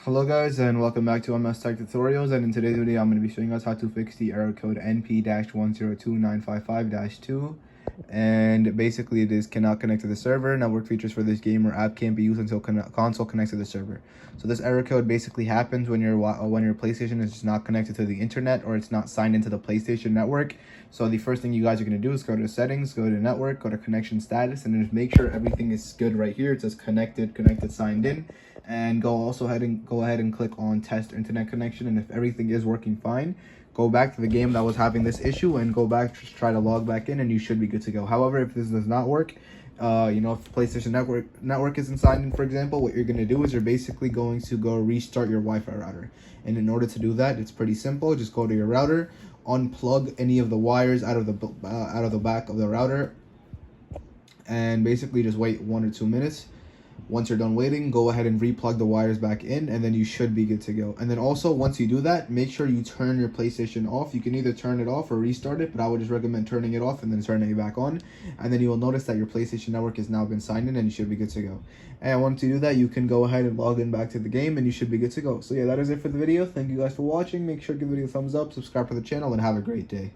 Hello guys, and welcome back to MS Tech Tutorials, and in today's video I'm going to be showing us how to fix the error code NP-102955-2, and basically it is cannot connect to the server. Network features for this game or app can't be used until console connects to the server. So this error code basically happens when your PlayStation is just not connected to the internet, or it's not signed into the PlayStation network. So the first thing you guys are going to do is go to settings, go to network, go to connection status, and just make sure everything is good right here. It says connected, signed in, and go ahead and click on test internet connection. And if everything is working fine, go back to the game that was having this issue and go back, just try to log back in, and you should be good to go. However, if this does not work, if the PlayStation network isn't signed in, for example, what you're going to do is you're basically going to go restart your Wi-Fi router. And in order to do that, it's pretty simple. Just go to your router, unplug any of the wires out of the back of the router, and basically just wait 1 or 2 minutes. Once you're done waiting, go ahead and replug the wires back in, and then you should be good to go. And then also, once you do that, make sure you turn your PlayStation off. You can either turn it off or restart it, but I would just recommend turning it off and then turning it back on. And then you will notice that your PlayStation network has now been signed in, and you should be good to go. And once you do that, you can go ahead and log in back to the game, and you should be good to go. So yeah, that is it for the video. Thank you guys for watching. Make sure to give the video a thumbs up, subscribe to the channel, and have a great day.